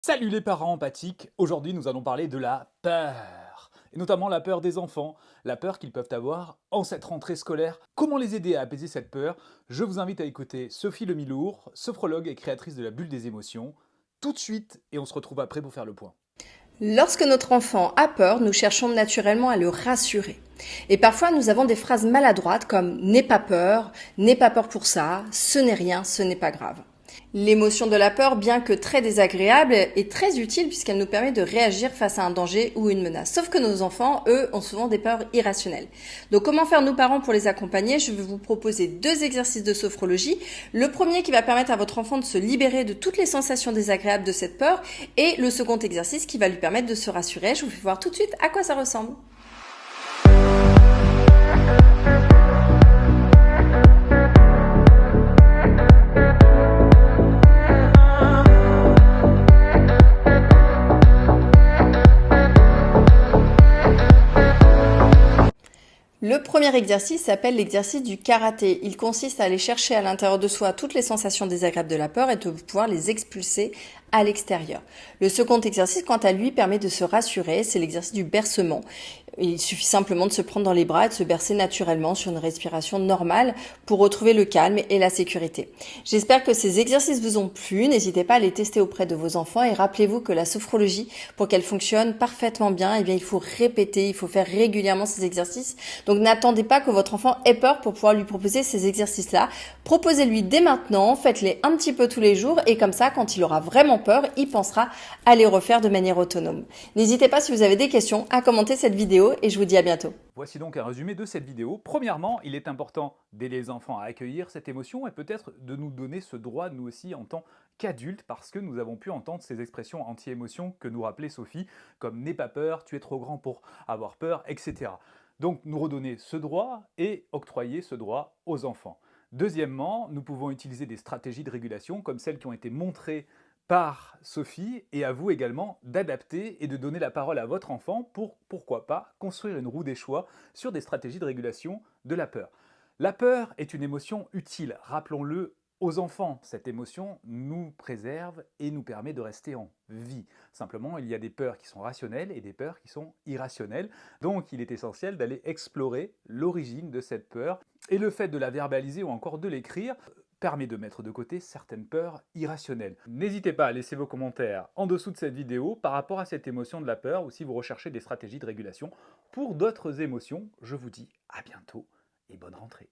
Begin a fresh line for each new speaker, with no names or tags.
Salut les parents empathiques, aujourd'hui nous allons parler de la peur, et notamment la peur des enfants, la peur qu'ils peuvent avoir en cette rentrée scolaire. Comment les aider à apaiser cette peur? Je vous invite à écouter Sophie Lemilour, sophrologue et créatrice de la bulle des émotions, tout de suite, et on se retrouve après pour faire le point.
Lorsque notre enfant a peur, nous cherchons naturellement à le rassurer. Et parfois, nous avons des phrases maladroites comme n'aie pas peur pour ça, ce n'est rien, ce n'est pas grave. L'émotion de la peur, bien que très désagréable, est très utile puisqu'elle nous permet de réagir face à un danger ou une menace. Sauf que nos enfants, eux, ont souvent des peurs irrationnelles. Donc comment faire nous parents pour les accompagner? Je vais vous proposer deux exercices de sophrologie. Le premier qui va permettre à votre enfant de se libérer de toutes les sensations désagréables de cette peur et le second exercice qui va lui permettre de se rassurer. Je vous fais voir tout de suite à quoi ça ressemble. Le premier exercice s'appelle l'exercice du karaté. Il consiste à aller chercher à l'intérieur de soi toutes les sensations désagréables de la peur et de pouvoir les expulser à l'extérieur. Le second exercice, quant à lui, permet de se rassurer. C'est l'exercice du bercement. Il suffit simplement de se prendre dans les bras et de se bercer naturellement sur une respiration normale pour retrouver le calme et la sécurité. J'espère que ces exercices vous ont plu. N'hésitez pas à les tester auprès de vos enfants et rappelez-vous que la sophrologie, pour qu'elle fonctionne parfaitement bien, eh bien, il faut répéter, il faut faire régulièrement ces exercices. Donc n'attendez pas que votre enfant ait peur pour pouvoir lui proposer ces exercices-là. Proposez-lui dès maintenant, faites-les un petit peu tous les jours et comme ça, quand il aura vraiment peur, il pensera à les refaire de manière autonome. N'hésitez pas si vous avez des questions à commenter cette vidéo et je vous dis à bientôt.
Voici donc un résumé de cette vidéo. Premièrement, il est important d'aider les enfants à accueillir cette émotion et peut-être de nous donner ce droit, nous aussi, en tant qu'adultes, parce que nous avons pu entendre ces expressions anti-émotion que nous rappelait Sophie, comme n'aie pas peur, tu es trop grand pour avoir peur, etc. Donc nous redonner ce droit et octroyer ce droit aux enfants. Deuxièmement, nous pouvons utiliser des stratégies de régulation comme celles qui ont été montrées par Sophie, et à vous également d'adapter et de donner la parole à votre enfant pour, pourquoi pas, construire une roue des choix sur des stratégies de régulation de la peur. La peur est une émotion utile, rappelons-le aux enfants. Cette émotion nous préserve et nous permet de rester en vie. Simplement, il y a des peurs qui sont rationnelles et des peurs qui sont irrationnelles. Donc, il est essentiel d'aller explorer l'origine de cette peur. Et le fait de la verbaliser ou encore de l'écrire permet de mettre de côté certaines peurs irrationnelles. N'hésitez pas à laisser vos commentaires en dessous de cette vidéo par rapport à cette émotion de la peur ou si vous recherchez des stratégies de régulation pour d'autres émotions. Je vous dis à bientôt et bonne rentrée.